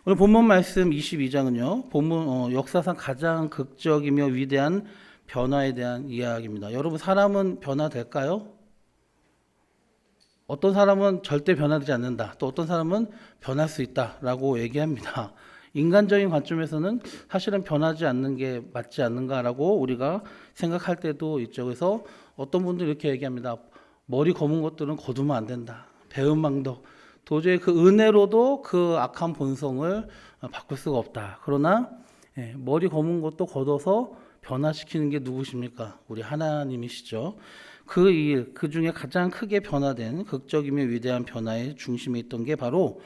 오늘 본문 말씀 22장은요. 본문 역사상 가장 극적이며 위대한 변화에 대한 이야기입니다. 여러분, 사람은 변화될까요? 어떤 사람은 절대 변화되지 않는다. 또 어떤 사람은 변할 수 있다라고 얘기합니다. 인간적인 관점에서는 사실은 변하지 않는 게 맞지 않는가라고 우리가 생각할 때도 있죠. 그래서 어떤 분들이 이렇게 얘기합니다. 머리 검은 것들은 거두면 안 된다. 배은망덕. 도저히 그 은혜로도 그 악한 본성을 바꿀 수가 없다. 그러나 머리 검은 것도 걷어서 변화시키는 게 누구십니까? 우리 하나님이시죠. 그 일, 그 중에 가장 크게 변화된 극적이며 위대한 변화의 중심에 있던 게 바로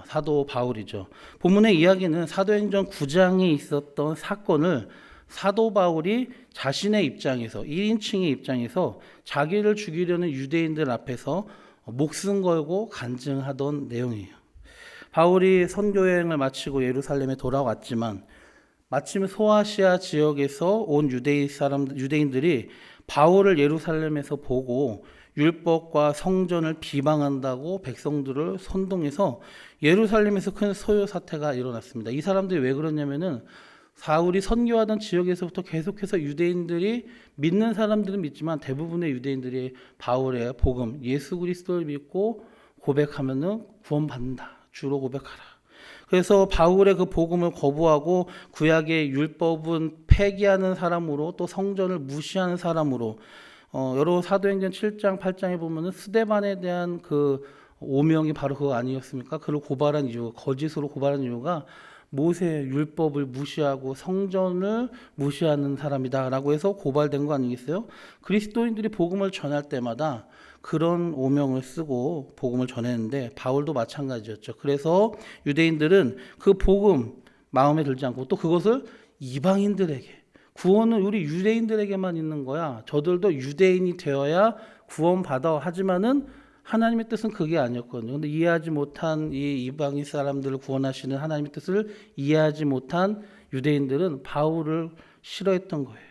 사도 바울이죠. 본문의 이야기는 사도행전 9장에 있었던 사건을 사도 바울이 자신의 입장에서 1인칭의 입장에서 자기를 죽이려는 유대인들 앞에서 목숨 걸고 간증하던 내용이에요. 바울이 선교 여행을 마치고 예루살렘에 돌아왔지만 마침 소아시아 지역에서 온 유대인들이 바울을 예루살렘에서 보고 율법과 성전을 비방한다고 백성들을 선동해서 예루살렘에서 큰 소요 사태가 일어났습니다. 이 사람들이 왜 그러냐면은 사울이 선교하던 지역에서부터 계속해서 유대인들이 믿는 사람들은 믿지만 대부분의 유대인들이 바울의 복음, 예수 그리스도를 믿고 고백하면은 구원받는다. 주로 고백하라. 그래서 바울의 그 복음을 거부하고 구약의 율법은 폐기하는 사람으로 또 성전을 무시하는 사람으로 여러 사도행전 7장 8장에 보면은 스데반에 대한 그 오명이 바로 그거 아니었습니까? 그를 고발한 이유, 거짓으로 고발한 이유가 모세 율법을 무시하고 성전을 무시하는 사람이다라고 해서 고발된 거 아니겠어요? 그리스도인들이 복음을 전할 때마다 그런 오명을 쓰고 복음을 전했는데 바울도 마찬가지였죠. 그래서 유대인들은 그 복음 마음에 들지 않고 또 그것을 이방인들에게, 구원은 우리 유대인들에게만 있는 거야. 저들도 유대인이 되어야 구원받아. 하지만은 하나님의 뜻은 그게 아니었거든요. 근데 이해하지 못한 이 이방인 사람들을 구원하시는 하나님의 뜻을 이해하지 못한 유대인들은 바울을 싫어했던 거예요.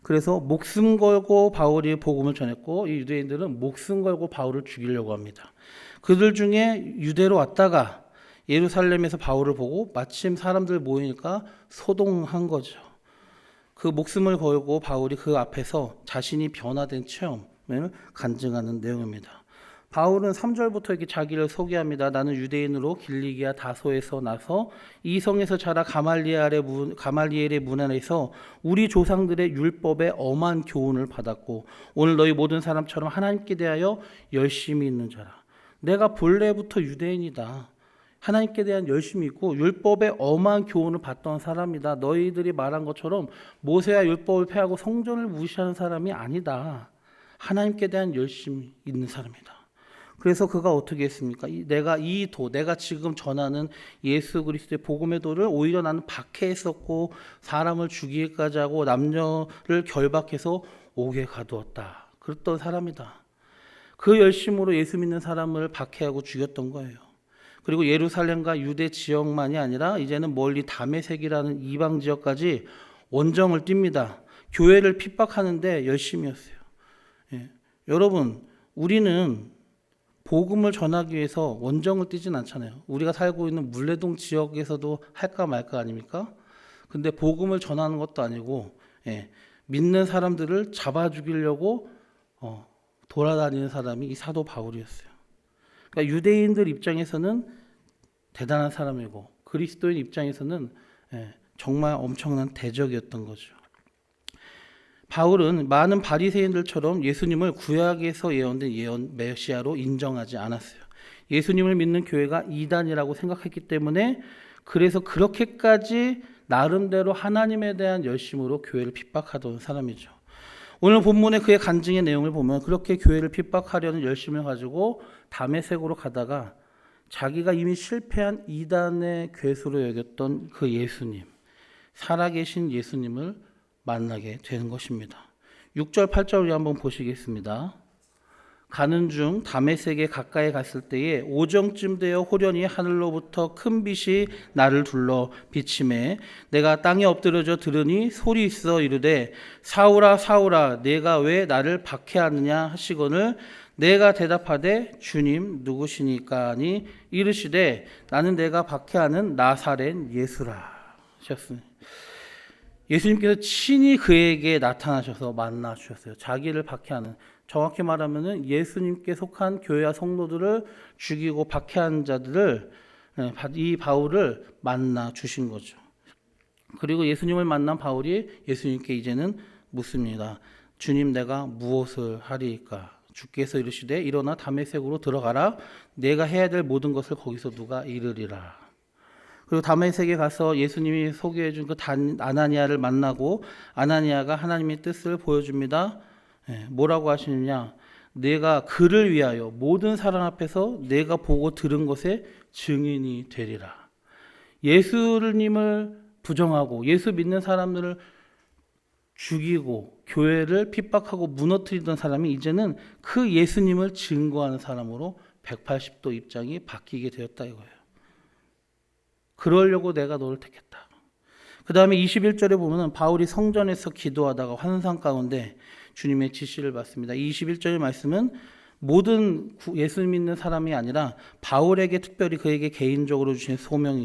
그래서 목숨 걸고 바울이 복음을 전했고 이 유대인들은 목숨 걸고 바울을 죽이려고 합니다. 그들 중에 유대로 왔다가 예루살렘에서 바울을 보고 마침 사람들 모이니까 소동한 거죠. 그 목숨을 걸고 바울이 그 앞에서 자신이 변화된 체험을 간증하는 내용입니다. 바울은 3절부터 이렇게 자기를 소개합니다. 나는 유대인으로 길리기아 다소에서 나서 이 성에서 자라 가말리엘의 문안에서 우리 조상들의 율법에 엄한 교훈을 받았고 오늘 너희 모든 사람처럼 하나님께 대하여 열심히 있는 자라. 내가 본래부터 유대인이다. 하나님께 대한 열심이 있고 율법에 엄한 교훈을 받던 사람이다. 너희들이 말한 것처럼 모세와 율법을 폐하고 성전을 무시하는 사람이 아니다. 하나님께 대한 열심이 있는 사람이다. 그래서 그가 어떻게 했습니까? 내가 지금 전하는 예수 그리스도의 복음의 도를 오히려 나는 박해했었고 사람을 죽이기까지 하고 남녀를 결박해서 옥에 가두었다. 그랬던 사람이다. 그 열심으로 예수 믿는 사람을 박해하고 죽였던 거예요. 그리고 예루살렘과 유대 지역만이 아니라 이제는 멀리 다메섹이라는 이방 지역까지 원정을 띱니다. 교회를 핍박하는데 열심히 했어요. 여러분, 우리는 복음을 전하기 위해서 원정을 뛰진 않잖아요. 우리가 살고 있는 물레동 지역에서도 할까 말까 아닙니까? 근데 복음을 전하는 것도 아니고 믿는 사람들을 잡아 죽이려고 돌아다니는 사람이 이 사도 바울이었어요. 그러니까 유대인들 입장에서는 대단한 사람이고 그리스도인 입장에서는 정말 엄청난 대적이었던 거죠. 바울은 많은 바리새인들처럼 예수님을 구약에서 예언된 메시아로 인정하지 않았어요. 예수님을 믿는 교회가 이단이라고 생각했기 때문에 그래서 그렇게까지 나름대로 하나님에 대한 열심으로 교회를 핍박하던 사람이죠. 오늘 본문의 그의 간증의 내용을 보면 그렇게 교회를 핍박하려는 열심을 가지고 다메섹으로 가다가 자기가 이미 실패한 이단의 괴수로 여겼던 그 예수님, 살아계신 예수님을 만나게 되는 것입니다. 6절 8절 우리 한번 보시겠습니다. 가는 중 다메섹에 가까이 갔을 때에 오정쯤 되어 호련히 하늘로부터 큰 빛이 나를 둘러 비침에 내가 땅에 엎드려져 들으니 소리 있어 이르되 사울아 사울아 내가 왜 나를 박해하느냐 하시거늘 내가 대답하되 주님 누구시니까 하니 이르시되 나는 내가 박해하는 나사렛 예수라 하셨습니다. 예수님께서 친히 그에게 나타나셔서 만나 주셨어요. 자기를 박해하는, 정확히 말하면은 예수님께 속한 교회와 성도들을 죽이고 박해한 자들을, 이 바울을 만나 주신 거죠. 그리고 예수님을 만난 바울이 예수님께 이제는 묻습니다. 주님, 내가 무엇을 하리이까? 주께서 이르시되 일어나 다메섹으로 들어가라. 내가 해야 될 모든 것을 거기서 누가 이르리라. 그리고 다메섹에 가서 예수님이 소개해 준 그 아나니아를 만나고 아나니아가 하나님의 뜻을 보여줍니다. 뭐라고 하시느냐? 내가 그를 위하여 모든 사람 앞에서 내가 보고 들은 것의 증인이 되리라. 예수님을 부정하고 예수 믿는 사람들을 죽이고 교회를 핍박하고 무너뜨리던 사람이 이제는 그 예수님을 증거하는 사람으로 180도 입장이 바뀌게 되었다 이거예요. 그러려고 내가 너를 택했다. 그 다음에 21절에 보면 바울이 성전에서 기도하다가 환상 가운데 주님의 지시를 받습니다. 21절의 말씀은 모든 예수 믿는 사람이 아니라 바울에게 특별히 그에게 개인적으로 주신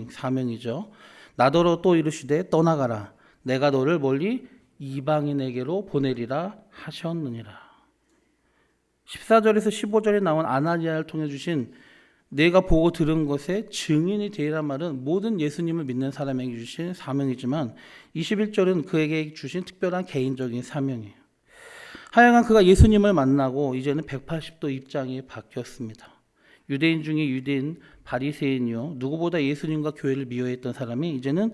사명이죠. 나더러 또 이르시되 떠나가라. 내가 너를 멀리 이방인에게로 보내리라 하셨느니라. 14절에서 15절에 나온 아나니아를 통해 주신 내가 보고 들은 것에 증인이 되리란 말은 모든 예수님을 믿는 사람에게 주신 사명이지만 21절은 그에게 주신 특별한 개인적인 사명이에요. 하여간 그가 예수님을 만나고 이제는 180도 입장이 바뀌었습니다. 유대인 중에 유대인 바리새인이요, 누구보다 예수님과 교회를 미워했던 사람이 이제는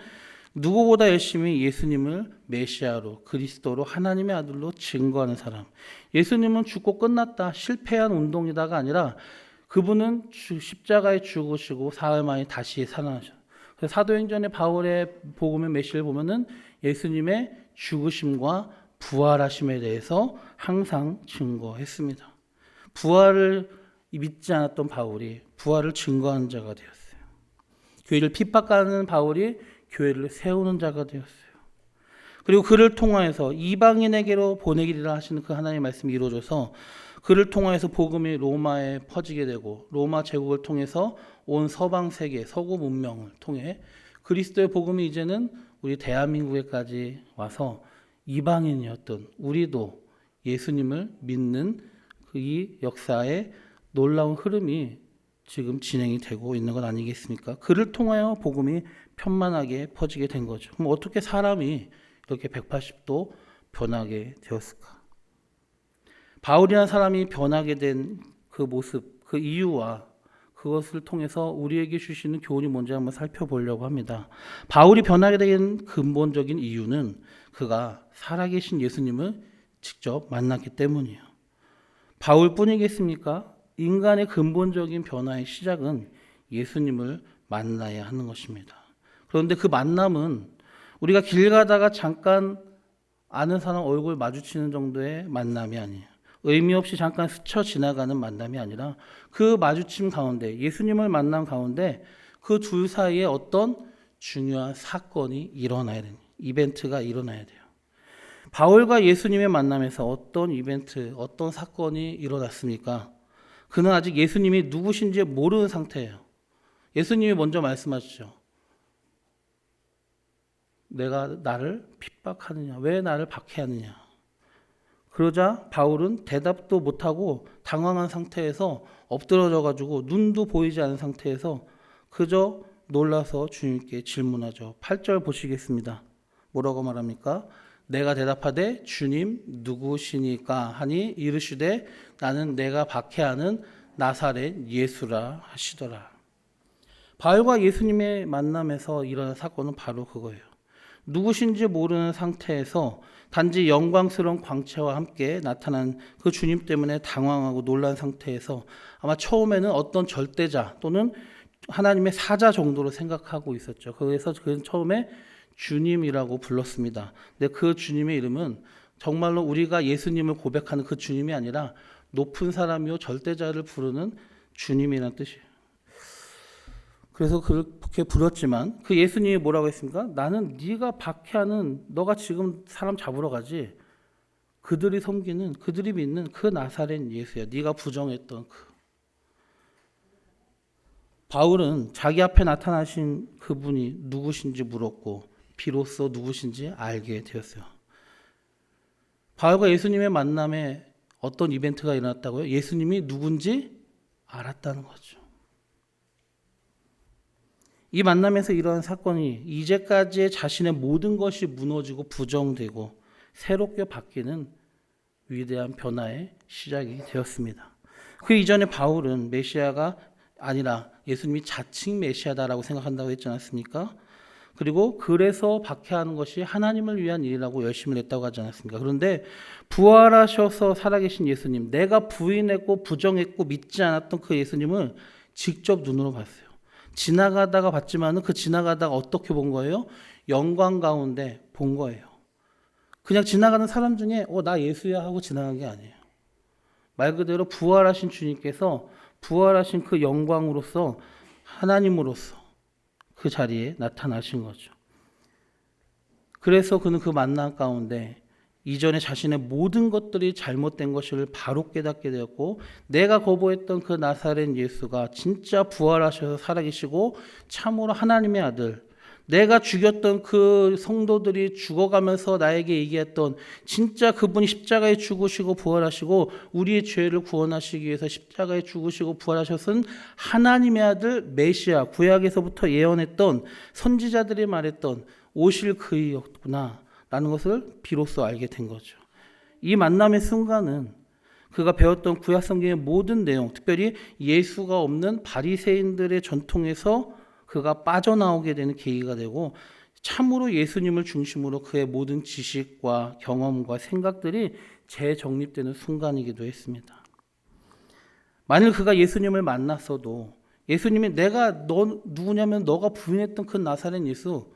누구보다 열심히 예수님을 메시아로, 그리스도로, 하나님의 아들로 증거하는 사람. 예수님은 죽고 끝났다, 실패한 운동이다가 아니라 그분은 십자가에 죽으시고 사흘 만에 다시 살아나셨어요. 그래서 사도행전의 바울의 복음의 메시를 보면은 예수님의 죽으심과 부활하심에 대해서 항상 증거했습니다. 부활을 믿지 않았던 바울이 부활을 증거하는 자가 되었어요. 교회를 핍박하는 바울이 교회를 세우는 자가 되었어요. 그리고 그를 통하여서 이방인에게로 보내기를 하시는 그 하나님의 말씀이 이루어져서 그를 통하여서 복음이 로마에 퍼지게 되고 로마 제국을 통해서 온 서방 세계, 서구 문명을 통해 그리스도의 복음이 이제는 우리 대한민국에까지 와서 이방인이었던 우리도 예수님을 믿는 이 역사의 놀라운 흐름이 지금 진행이 되고 있는 것 아니겠습니까? 그를 통하여 복음이 편만하게 퍼지게 된 거죠. 그럼 어떻게 사람이 이렇게 180도 변하게 되었을까? 바울이라는 사람이 변하게 된 그 모습, 그 이유와 그것을 통해서 우리에게 주시는 교훈이 뭔지 한번 살펴보려고 합니다. 바울이 변하게 된 근본적인 이유는 그가 살아계신 예수님을 직접 만났기 때문이에요. 바울뿐이겠습니까? 인간의 근본적인 변화의 시작은 예수님을 만나야 하는 것입니다. 그런데 그 만남은 우리가 길 가다가 잠깐 아는 사람 얼굴 마주치는 정도의 만남이 아니에요. 의미 없이 잠깐 스쳐 지나가는 만남이 아니라 그 마주침 가운데, 예수님을 만난 가운데 그 둘 사이에 어떤 중요한 사건이 일어나야 돼요. 이벤트가 일어나야 돼요. 바울과 예수님의 만남에서 어떤 이벤트, 어떤 사건이 일어났습니까? 그는 아직 예수님이 누구신지 모르는 상태예요. 예수님이 먼저 말씀하시죠. 내가 나를 핍박하느냐? 왜 나를 박해하느냐? 그러자 바울은 대답도 못하고 당황한 상태에서 엎드러져 가지고 눈도 보이지 않은 상태에서 그저 놀라서 주님께 질문하죠. 8절 보시겠습니다. 뭐라고 말합니까? 내가 대답하되 주님 누구시니까 하니 이르시되 나는 내가 박해하는 나사렛 예수라 하시더라. 바울과 예수님의 만남에서 일어난 사건은 바로 그거예요. 누구신지 모르는 상태에서 단지 영광스러운 광채와 함께 나타난 그 주님 때문에 당황하고 놀란 상태에서 아마 처음에는 어떤 절대자 또는 하나님의 사자 정도로 생각하고 있었죠. 그래서 그는 처음에 주님이라고 불렀습니다. 근데 그 주님의 이름은 정말로 우리가 예수님을 고백하는 그 주님이 아니라 높은 사람이요 절대자를 부르는 주님이라는 뜻이에요. 그래서 그렇게 부렸지만 그 예수님이 뭐라고 했습니까? 나는 네가 박해하는, 너가 지금 사람 잡으러 가지, 그들이 섬기는, 그들이 믿는 그 나사렛 예수야. 네가 부정했던 그. 바울은 자기 앞에 나타나신 그분이 누구신지 물었고 비로소 누구신지 알게 되었어요. 바울과 예수님의 만남에 어떤 이벤트가 일어났다고요? 예수님이 누군지 알았다는 거죠. 이 만남에서 일어난 사건이 이제까지의 자신의 모든 것이 무너지고 부정되고 새롭게 바뀌는 위대한 변화의 시작이 되었습니다. 그 이전에 바울은 메시아가 아니라 예수님이 자칭 메시아다라고 생각한다고 했지 않았습니까? 그리고 그래서 박해하는 것이 하나님을 위한 일이라고 열심을 했다고 하지 않았습니까? 그런데 부활하셔서 살아계신 예수님, 내가 부인했고 부정했고 믿지 않았던 그 예수님을 직접 눈으로 봤어요. 지나가다가 봤지만은 그 지나가다가 어떻게 본 거예요? 영광 가운데 본 거예요. 그냥 지나가는 사람 중에 나 예수야 하고 지나간 게 아니에요. 말 그대로 부활하신 주님께서 부활하신 그 영광으로서 하나님으로서 그 자리에 나타나신 거죠. 그래서 그는 그 만남 가운데 이전에 자신의 모든 것들이 잘못된 것을 바로 깨닫게 되었고 내가 거부했던 그 나사렛 예수가 진짜 부활하셔서 살아계시고 참으로 하나님의 아들, 내가 죽였던 그 성도들이 죽어가면서 나에게 얘기했던 진짜 그분이 십자가에 죽으시고 부활하시고 우리의 죄를 구원하시기 위해서 십자가에 죽으시고 부활하셨은 하나님의 아들 메시아, 구약에서부터 예언했던 선지자들이 말했던 오실 그이었구나 라는 것을 비로소 알게 된 거죠. 이 만남의 순간은 그가 배웠던 구약 성경의 모든 내용, 특별히 예수가 없는 바리새인들의 전통에서 그가 빠져나오게 되는 계기가 되고 참으로 예수님을 중심으로 그의 모든 지식과 경험과 생각들이 재정립되는 순간이기도 했습니다. 만일 그가 예수님을 만났어도 예수님이 내가 너 누구냐면 너가 부인했던 그 나사렛 예수,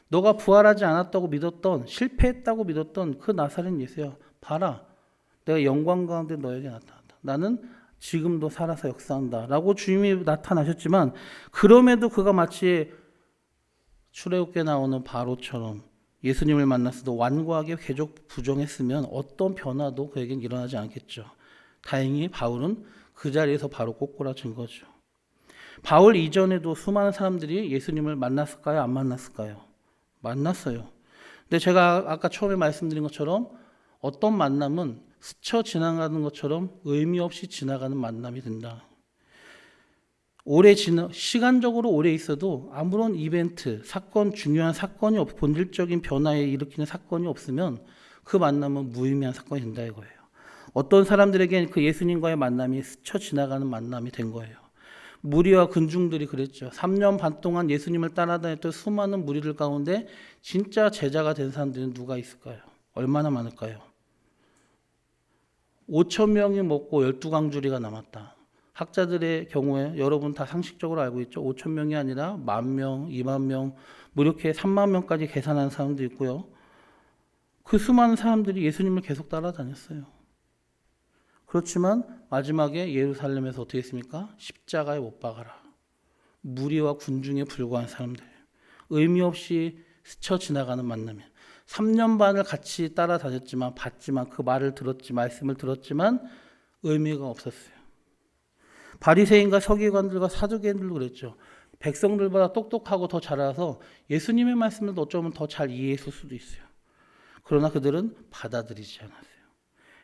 너가 부활하지 않았다고 믿었던, 실패했다고 믿었던 그 나사렛 예수야. 봐라, 내가 영광 가운데 너에게 나타났다. 나는 지금도 살아서 역사한다 라고 주님이 나타나셨지만 그럼에도 그가 마치 출애굽기에 나오는 바로처럼 예수님을 만났어도 완고하게 계속 부정했으면 어떤 변화도 그에겐 일어나지 않겠죠. 다행히 바울은 그 자리에서 바로 꼬꾸라진 거죠. 바울 이전에도 수많은 사람들이 예수님을 만났을까요? 안 만났을까요? 만났어요. 근데 제가 아까 처음에 말씀드린 것처럼 어떤 만남은 스쳐 지나가는 것처럼 의미 없이 지나가는 만남이 된다. 시간적으로 오래 있어도 아무런 이벤트, 사건, 중요한 사건이 본질적인 변화에 일으키는 사건이 없으면 그 만남은 무의미한 사건이 된다 이거예요. 어떤 사람들에게는 그 예수님과의 만남이 스쳐 지나가는 만남이 된 거예요. 무리와 군중들이 그랬죠. 3년 반 동안 예수님을 따라다녔던 수많은 무리들 가운데 진짜 제자가 된 사람들은 누가 있을까요? 얼마나 많을까요? 5,000명이 먹고 12강주리가 남았다. 학자들의 경우에 여러분 다 상식적으로 알고 있죠. 5,000명이 아니라 10,000명, 20,000명, 뭐 이렇게 30,000명까지 계산하는 사람도 있고요. 그 수많은 사람들이 예수님을 계속 따라다녔어요. 그렇지만 마지막에 예루살렘에서 어떻게 했습니까? 십자가에 못 박아라. 무리와 군중에 불과한 사람들. 의미 없이 스쳐 지나가는 만남이에요. 3년 반을 같이 따라다녔지만 봤지만 그 말을 들었지 말씀을 들었지만 의미가 없었어요. 바리새인과 서기관들과 사두개인들도 그랬죠. 백성들보다 똑똑하고 더 잘 알아서 예수님의 말씀을 어쩌면 더 잘 이해했을 수도 있어요. 그러나 그들은 받아들이지 않았어요.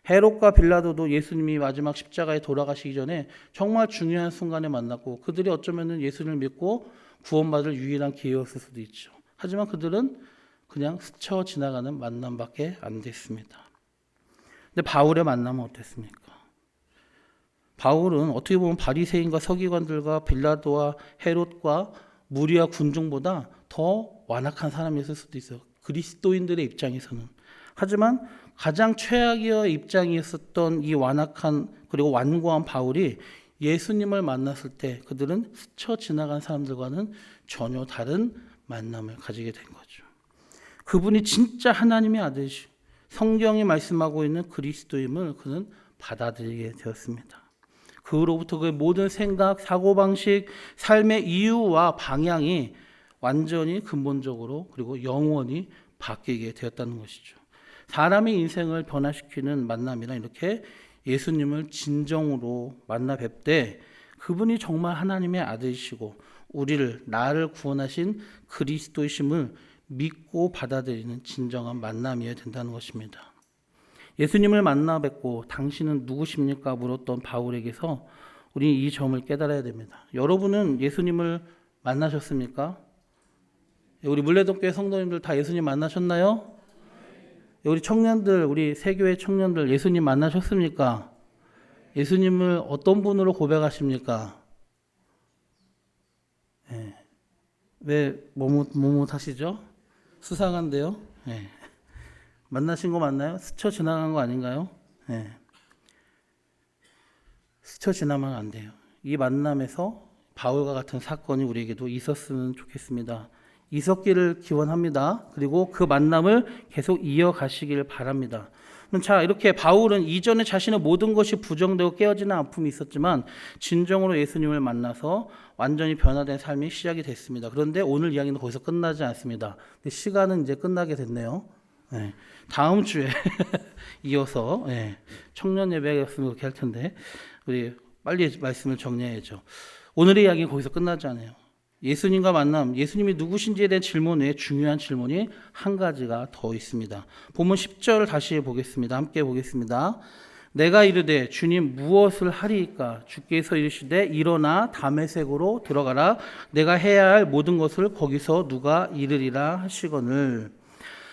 헤롯과 빌라도도 예수님이 마지막 십자가에 돌아가시기 전에 정말 중요한 순간에 만났고 그들이 어쩌면 예수님을 믿고 구원받을 유일한 기회였을 수도 있죠. 하지만 그들은 그냥 스쳐 지나가는 만남밖에 안 됐습니다. 근데 바울의 만남은 어땠습니까? 바울은 어떻게 보면 바리새인과 서기관들과 빌라도와 헤롯과 무리와 군중보다 더 완악한 사람이었을 수도 있어요. 그리스도인들의 입장에서는. 하지만 가장 최악의 입장이었던 이 완악한 그리고 완고한 바울이 예수님을 만났을 때 그들은 스쳐 지나간 사람들과는 전혀 다른 만남을 가지게 된 거죠. 그분이 진짜 하나님의 아들이시 성경이 말씀하고 있는 그리스도임을 그는 받아들이게 되었습니다. 그 후로부터 그의 모든 생각, 사고방식, 삶의 이유와 방향이 완전히 근본적으로 그리고 영원히 바뀌게 되었다는 것이죠. 사람의 인생을 변화시키는 만남이라 이렇게 예수님을 진정으로 만나 뵙되 그분이 정말 하나님의 아들이시고 나를 구원하신 그리스도이심을 믿고 받아들이는 진정한 만남이어야 된다는 것입니다. 예수님을 만나 뵙고 당신은 누구십니까? 물었던 바울에게서 우리는 이 점을 깨달아야 됩니다. 여러분은 예수님을 만나셨습니까? 우리 물레동교회 성도님들 다 예수님 만나셨나요? 우리 청년들, 우리 세교회 청년들 예수님 만나셨습니까? 예수님을 어떤 분으로 고백하십니까? 네. 왜 머뭇하시죠? 수상한데요? 네. 만나신 거 맞나요? 스쳐 지나간 거 아닌가요? 네. 스쳐 지나면 안 돼요. 이 만남에서 바울과 같은 사건이 우리에게도 있었으면 좋겠습니다. 있었기를 기원합니다. 그리고 그 만남을 계속 이어가시길 바랍니다. 자, 이렇게 바울은 이전에 자신의 모든 것이 부정되고 깨어지는 아픔이 있었지만 진정으로 예수님을 만나서 완전히 변화된 삶이 시작이 됐습니다. 그런데 오늘 이야기는 거기서 끝나지 않습니다. 시간은 이제 끝나게 됐네요. 네. 다음 주에 이어서 청년 예배였으면 그렇게 할 텐데 우리 빨리 말씀을 정리해야죠. 오늘의 이야기는 거기서 끝나지 않아요. 예수님과 만남, 예수님이 누구신지에 대한 질문 외에 중요한 질문이 한 가지가 더 있습니다. 본문 10절 다시 보겠습니다. 함께 보겠습니다. 내가 이르되 주님 무엇을 하리이까? 주께서 이르시되 일어나 다메섹으로 들어가라. 내가 해야 할 모든 것을 거기서 누가 이르리라 하시거늘.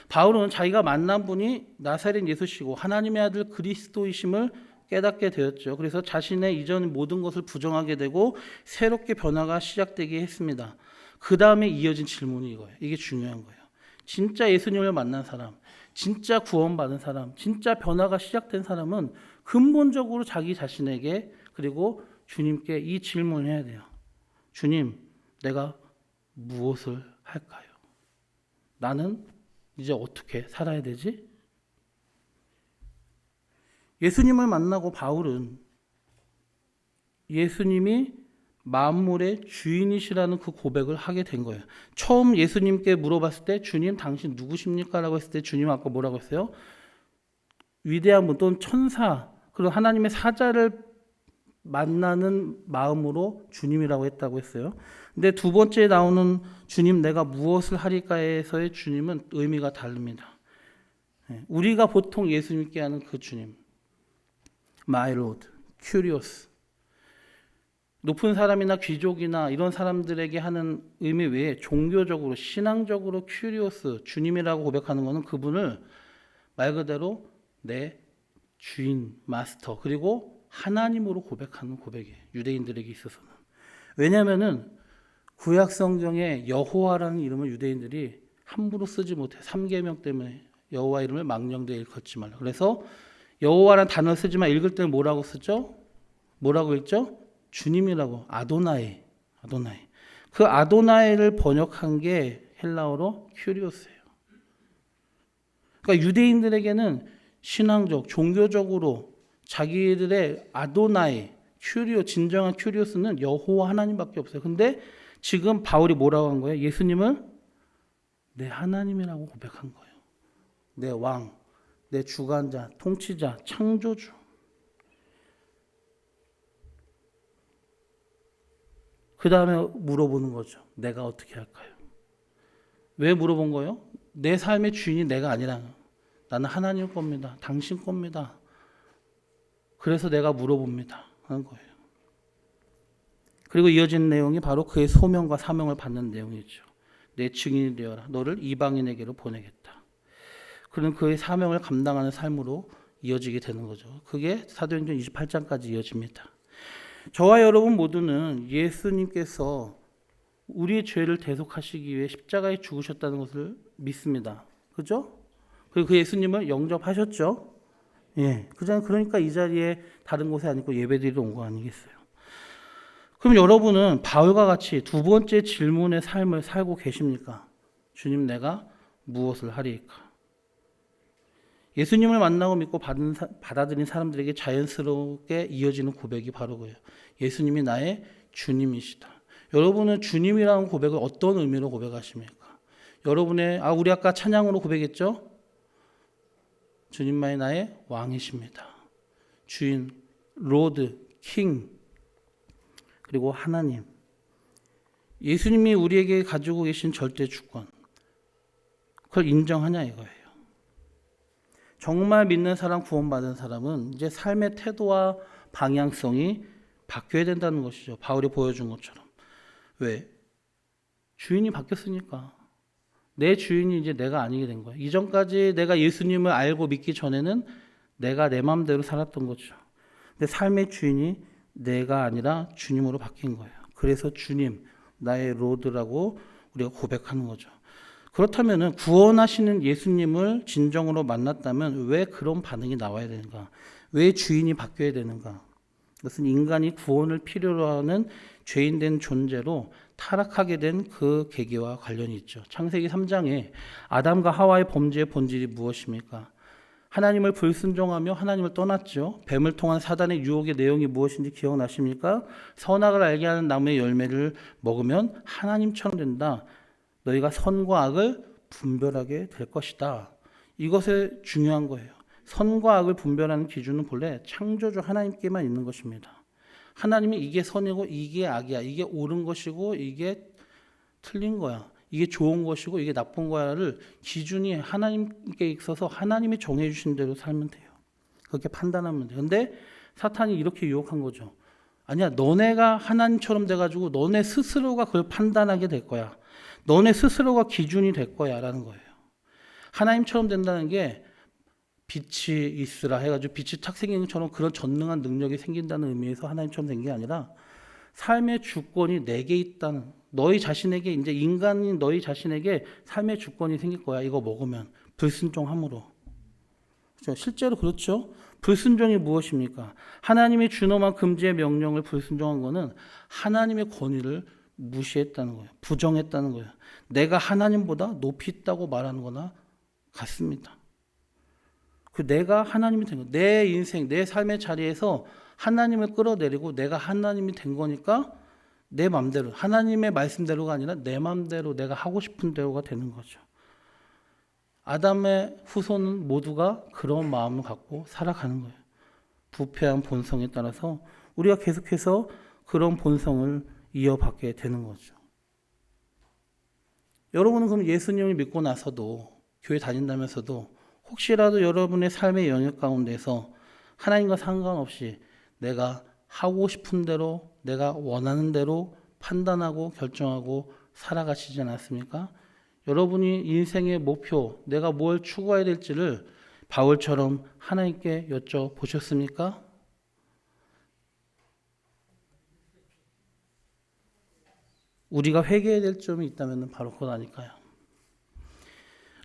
바울은 자기가 만난 분이 나사렛 예수시고 하나님의 아들 그리스도이심을 깨닫게 되었죠. 그래서 자신의 이전 모든 것을 부정하게 되고 새롭게 변화가 시작되게 했습니다. 그 다음에 이어진 질문이 이거예요. 이게 중요한 거예요. 진짜 예수님을 만난 사람, 진짜 구원받은 사람, 진짜 변화가 시작된 사람은 근본적으로 자기 자신에게 그리고 주님께 이 질문을 해야 돼요. 주님, 내가 무엇을 할까요? 나는 이제 어떻게 살아야 되지? 예수님을 만나고 바울은 예수님이 만물의 주인이시라는 그 고백을 하게 된 거예요. 처음 예수님께 물어봤을 때 주님 당신 누구십니까? 라고 했을 때 주님 아까 뭐라고 했어요? 위대한 분 또는 천사 그런 하나님의 사자를 만나는 마음으로 주님이라고 했다고 했어요. 근데 두 번째 나오는 주님 내가 무엇을 하리까에서의 주님은 의미가 다릅니다. 우리가 보통 예수님께 하는 그 주님 My Lord, Curious. 높은 사람이나 귀족이나 이런 사람들에게 하는 의미 외에 종교적으로, 신앙적으로 Curious, 주님이라고 고백하는 것은 그분을 말 그대로 내 주인, 마스터, 그리고 하나님으로 고백하는 고백이에요. 유대인들에게 있어서는. 왜냐하면은 구약 성경에 여호와라는 이름을 유대인들이 함부로 쓰지 못해. 3계명 때문에 여호와 이름을 망령되이 일컫지 말라. 그래서 여호와라는 단어를 쓰지만 읽을 때는 뭐라고 쓰죠? 뭐라고 읽죠? 주님이라고. 아도나이. 그 아도나이를 번역한 게 헬라어로 큐리오스예요. 그러니까 유대인들에게는 신앙적, 종교적으로 자기들의 아도나이, 진정한 큐리오스는 여호와 하나님밖에 없어요. 근데 지금 바울이 뭐라고 한 거예요? 예수님을 내 하나님이라고 고백한 거예요. 내 왕. 내 주관자, 통치자, 창조주. 그 다음에 물어보는 거죠. 내가 어떻게 할까요? 왜 물어본 거예요? 내 삶의 주인이 내가 아니라 나는 하나님 겁니다. 당신 겁니다. 그래서 내가 물어봅니다. 하는 거예요. 그리고 이어진 내용이 바로 그의 소명과 사명을 받는 내용이죠. 내 증인이 되어라. 너를 이방인에게로 보내겠다. 그는 그의 사명을 감당하는 삶으로 이어지게 되는 거죠. 그게 사도행전 28장까지 이어집니다. 저와 여러분 모두는 예수님께서 우리의 죄를 대속하시기 위해 십자가에 죽으셨다는 것을 믿습니다. 그죠? 그리고 그 예수님을 영접하셨죠? 예. 그러니까 이 자리에 다른 곳에 아니고 예배드리러 온 거 아니겠어요? 그럼 여러분은 바울과 같이 두 번째 질문의 삶을 살고 계십니까? 주님, 내가 무엇을 하리이까? 예수님을 만나고 믿고 받아들인 사람들에게 자연스럽게 이어지는 고백이 바로 그예요. 예수님이 나의 주님이시다. 여러분은 주님이라는 고백을 어떤 의미로 고백하십니까? 우리 아까 찬양으로 고백했죠? 주님만이 나의 왕이십니다. 주인, 로드, 킹, 그리고 하나님. 예수님이 우리에게 가지고 계신 절대 주권, 그걸 인정하냐 이거예요. 정말 믿는 사람, 구원받은 사람은 이제 삶의 태도와 방향성이 바뀌어야 된다는 것이죠. 바울이 보여준 것처럼. 왜? 주인이 바뀌었으니까. 내 주인이 이제 내가 아니게 된 거예요. 이전까지 내가 예수님을 알고 믿기 전에는 내가 내 마음대로 살았던 거죠. 근데 삶의 주인이 내가 아니라 주님으로 바뀐 거예요. 그래서 주님, 나의 로드라고 우리가 고백하는 거죠. 그렇다면 구원하시는 예수님을 진정으로 만났다면 왜 그런 반응이 나와야 되는가? 왜 주인이 바뀌어야 되는가? 그것은 인간이 구원을 필요로 하는 죄인된 존재로 타락하게 된 그 계기와 관련이 있죠. 창세기 3장에 아담과 하와의 범죄의 본질이 무엇입니까? 하나님을 불순종하며 하나님을 떠났죠. 뱀을 통한 사단의 유혹의 내용이 무엇인지 기억나십니까? 선악을 알게 하는 나무의 열매를 먹으면 하나님처럼 된다. 너희가 선과 악을 분별하게 될 것이다. 이것이 중요한 거예요. 선과 악을 분별하는 기준은 본래 창조주 하나님께만 있는 것입니다. 하나님이 이게 선이고 이게 악이야. 이게 옳은 것이고 이게 틀린 거야. 이게 좋은 것이고 이게 나쁜 거야를 기준이 하나님께 있어서 하나님이 정해 주신 대로 살면 돼요. 그렇게 판단하면 돼요. 근데 사탄이 이렇게 유혹한 거죠. 아니야, 너네가 하나님처럼 돼가지고 너네 스스로가 그걸 판단하게 될 거야. 너네 스스로가 기준이 될 거야 라는 거예요. 하나님처럼 된다는 게 빛이 있으라 해가지고 빛이 탁 생긴 것처럼 그런 전능한 능력이 생긴다는 의미에서 하나님처럼 된 게 아니라 삶의 주권이 내게 있다는, 너희 자신에게, 이제 인간인 너희 자신에게 삶의 주권이 생길 거야. 이거 먹으면 불순종함으로. 그렇죠? 실제로 그렇죠. 불순종이 무엇입니까? 하나님이 준엄한 금지의 명령을 불순종한 거는 하나님의 권위를 무시했다는 거예요. 부정했다는 거예요. 내가 하나님보다 높이 있다고 말하는 거나 같습니다. 그 내가 하나님이 된 거, 내 인생, 내 삶의 자리에서 하나님을 끌어내리고 내가 하나님이 된 거니까 내 마음대로, 하나님의 말씀대로가 아니라 내 마음대로 내가 하고 싶은 대로가 되는 거죠. 아담의 후손은 모두가 그런 마음을 갖고 살아가는 거예요. 부패한 본성에 따라서 우리가 계속해서 그런 본성을 이어받게 되는 거죠. 여러분은 그럼 예수님을 믿고 나서도, 교회 다닌다면서도 혹시라도 여러분의 삶의 영역 가운데서 하나님과 상관없이 내가 하고 싶은 대로, 내가 원하는 대로 판단하고 결정하고 살아가시지 않았습니까? 여러분이 인생의 목표, 내가 뭘 추구해야 될지를 바울처럼 하나님께 여쭤보셨습니까? 우리가 회개해야 될 점이 있다면 바로 그것 아닐까요?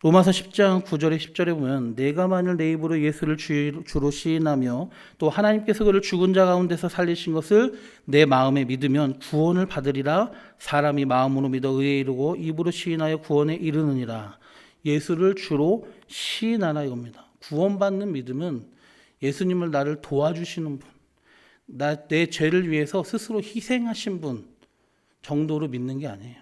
로마서 10장 9절에 10절에 보면 내가 만일 내 입으로 예수를 주로 시인하며 또 하나님께서 그를 죽은 자 가운데서 살리신 것을 내 마음에 믿으면 구원을 받으리라. 사람이 마음으로 믿어 의에 이르고 입으로 시인하여 구원에 이르느니라. 예수를 주로 시인하라 이겁니다. 구원받는 믿음은 예수님을 나를 도와주시는 분, 내 죄를 위해서 스스로 희생하신 분 정도로 믿는 게 아니에요.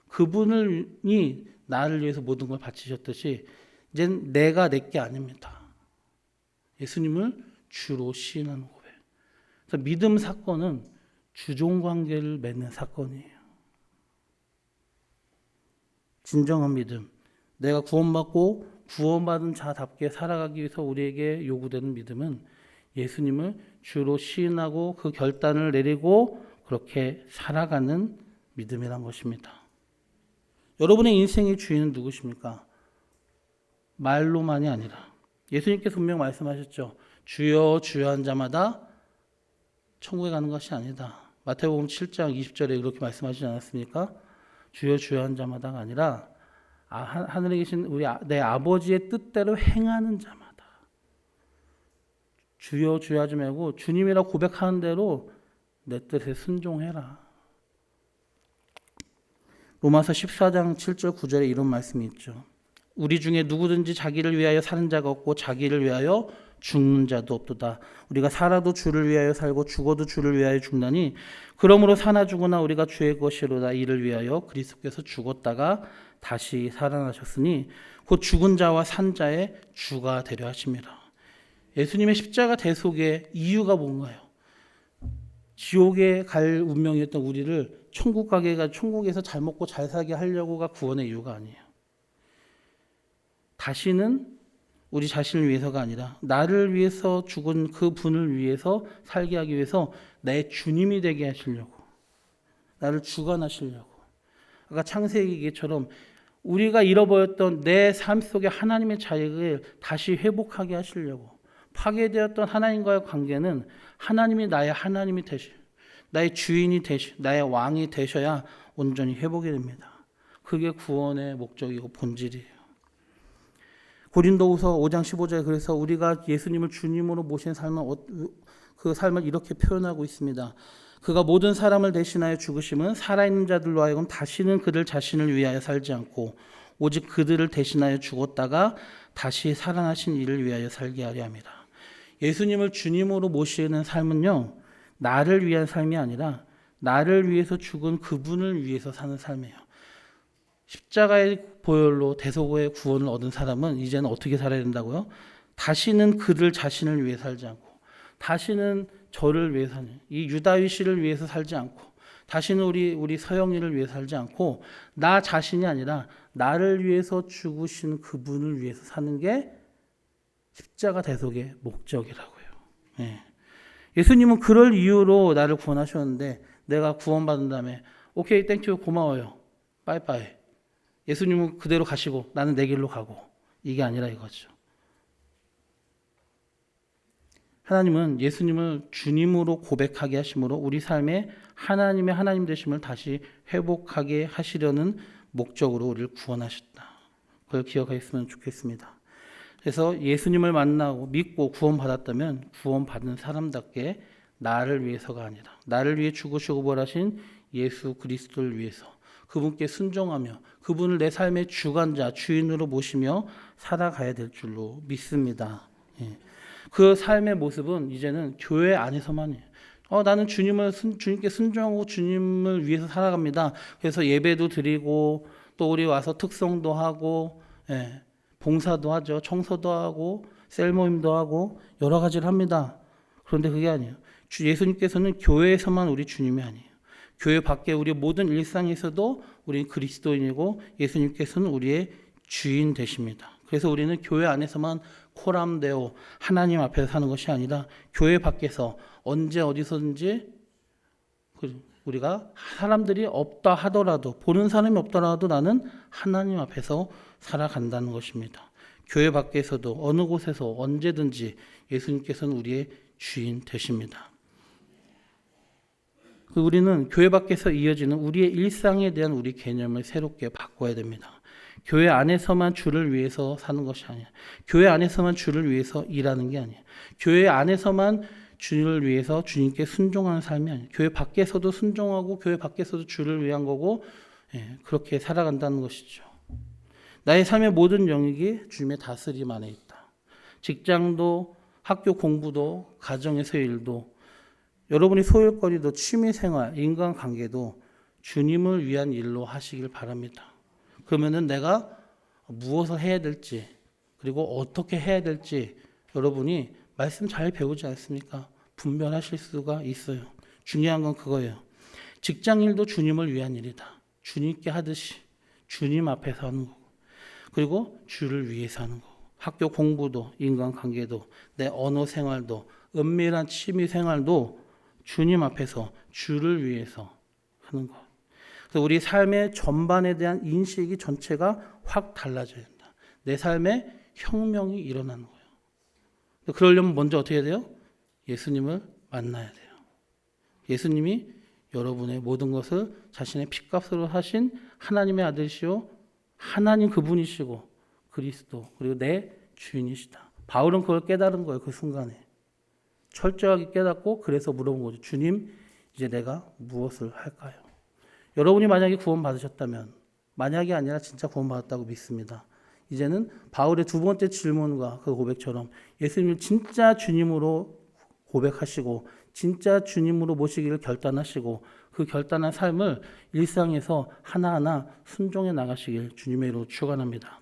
그분이 나를 위해서 모든 걸 바치셨듯이 이젠 내가 내게 아닙니다. 예수님을 주로 시인하는 고백. 그래서 믿음 사건은 주종 관계를 맺는 사건이에요. 진정한 믿음, 내가 구원받고 구원받은 자답게 살아가기 위해서 우리에게 요구되는 믿음은 예수님을 주로 시인하고 그 결단을 내리고 그렇게 살아가는 믿음이란 것입니다. 여러분의 인생의 주인은 누구십니까? 말로만이 아니라 예수님께서 분명 말씀하셨죠. 주여 주여 한 자마다 천국에 가는 것이 아니다. 마태복음 7장 20절에 그렇게 말씀하시지 않았습니까? 주여 주여 한 자마다가 아니라 하늘에 계신 내 아버지의 뜻대로 행하는 자마다. 주여 주여 하지 말고 주님이라 고백하는 대로 내 뜻에 순종해라. 로마서 14장 7절 9절에 이런 말씀이 있죠. 우리 중에 누구든지 자기를 위하여 사는 자가 없고 자기를 위하여 죽는 자도 없도다. 우리가 살아도 주를 위하여 살고 죽어도 주를 위하여 죽나니 그러므로 사나 죽으나 우리가 주의 것이로다. 이를 위하여 그리스도께서 죽었다가 다시 살아나셨으니 곧 죽은 자와 산 자의 주가 되려 하십니다. 예수님의 십자가 대속의 이유가 뭔가요? 지옥에 갈 운명이었던 우리를 천국 가게 해가 천국에서 잘 먹고 잘 살게 하려고가 구원의 이유가 아니에요. 다시는 우리 자신을 위해서가 아니라 나를 위해서 죽은 그 분을 위해서 살게 하기 위해서 내 주님이 되게 하시려고, 나를 주관하시려고. 아까 창세기처럼 우리가 잃어버렸던 내 삶 속에 하나님의 자익을 다시 회복하게 하시려고. 파괴되었던 하나님과의 관계는 하나님이 나의 하나님이 되시, 나의 주인이 되시, 나의 왕이 되셔야 온전히 회복이 됩니다. 그게 구원의 목적이고 본질이에요. 고린도후서 5장 15절에 그래서 우리가 예수님을 주님으로 모신 삶은 그 삶을 이렇게 표현하고 있습니다. 그가 모든 사람을 대신하여 죽으심은 살아있는 자들로 하여금 다시는 그들 자신을 위하여 살지 않고 오직 그들을 대신하여 죽었다가 다시 살아나신 이를 위하여 살게 하려 합니다. 예수님을 주님으로 모시는 삶은요, 나를 위한 삶이 아니라 나를 위해서 죽은 그분을 위해서 사는 삶이에요. 십자가의 보혈로 대속의 구원을 얻은 사람은 이제는 어떻게 살아야 된다고요? 다시는 그들 자신을 위해 살지 않고, 다시는 저를 위해 사는, 이 유다위 씨를 위해서 살지 않고, 다시는 우리 서영이를 위해 살지 않고, 나 자신이 아니라 나를 위해서 죽으신 그분을 위해서 사는 게 십자가 대속의 목적이라고요. 예. 예수님은 그럴 이유로 나를 구원하셨는데, 내가 구원받은 다음에 오케이 땡큐 고마워요 빠이빠이, 예수님은 그대로 가시고 나는 내 길로 가고, 이게 아니라 이거죠. 하나님은 예수님을 주님으로 고백하게 하심으로 우리 삶에 하나님의 하나님 되심을 다시 회복하게 하시려는 목적으로 우리를 구원하셨다. 그걸 기억했으면 좋겠습니다. 그래서 예수님을 만나고 믿고 구원받았다면 구원받은 사람답게 나를 위해서가 아니라 나를 위해 죽으시고 부활하신 예수 그리스도를 위해서 그분께 순종하며 그분을 내 삶의 주관자, 주인으로 모시며 살아가야 될 줄로 믿습니다. 예. 그 삶의 모습은 이제는 교회 안에서만이에요. 나는 주님께 순종하고 주님을 위해서 살아갑니다. 그래서 예배도 드리고 또 우리 와서 특성도 하고, 예, 봉사도 하죠. 청소도 하고 셀모임도 하고 여러 가지를 합니다. 그런데 그게 아니에요. 예수님께서는 교회에서만 우리 주님이 아니에요. 교회 밖에 우리 모든 일상에서도 우리는 그리스도인이고 예수님께서는 우리의 주인 되십니다. 그래서 우리는 교회 안에서만 코람되어 하나님 앞에서 사는 것이 아니라 교회 밖에서 언제 어디서든지 우리가 사람들이 없다 하더라도, 보는 사람이 없더라도 나는 하나님 앞에서 살아간다는 것입니다. 교회 밖에서도 어느 곳에서 언제든지 예수님께서는 우리의 주인 되십니다. 우리는 교회 밖에서 이어지는 우리의 일상에 대한 우리 개념을 새롭게 바꿔야 됩니다. 교회 안에서만 주를 위해서 사는 것이 아니야. 교회 안에서만 주를 위해서 일하는 게 아니야. 교회 안에서만 주를 위해서 주님께 순종하는 삶이 아니야. 교회 밖에서도 순종하고 교회 밖에서도 주를 위한 거고, 예, 그렇게 살아간다는 것이죠. 나의 삶의 모든 영역이 주님의 다스림 안에 있다. 직장도, 학교 공부도, 가정에서의 일도, 여러분이 소일거리도, 취미생활, 인간관계도 주님을 위한 일로 하시길 바랍니다. 그러면은 내가 무엇을 해야 될지, 그리고 어떻게 해야 될지 여러분이 말씀 잘 배우지 않습니까? 분별하실 수가 있어요. 중요한 건 그거예요. 직장일도 주님을 위한 일이다. 주님께 하듯이 주님 앞에서 하는 거고, 그리고 주를 위해서 하는 거고, 학교 공부도, 인간관계도, 내 언어 생활도, 은밀한 취미 생활도 주님 앞에서 주를 위해서 하는 것. 그래서 우리 삶의 전반에 대한 인식이 전체가 확 달라져야 된다. 내 삶에 혁명이 일어나는 거예요. 그러려면 먼저 어떻게 해야 돼요? 예수님을 만나야 돼요. 예수님이 여러분의 모든 것을 자신의 피값으로 하신 하나님의 아들이시오, 하나님 그분이시고 그리스도, 그리고 내 주인이시다. 바울은 그걸 깨달은 거예요. 그 순간에 철저하게 깨닫고, 그래서 물어본 거죠. 주님, 이제 내가 무엇을 할까요? 여러분이 만약에 구원받으셨다면, 만약이 아니라 진짜 구원받았다고 믿습니다. 이제는 바울의 두 번째 질문과 그 고백처럼 예수님을 진짜 주님으로 고백하시고 진짜 주님으로 모시기를 결단하시고 그 결단한 삶을 일상에서 하나하나 순종해 나가시길 주님의 이름으로 축원합니다.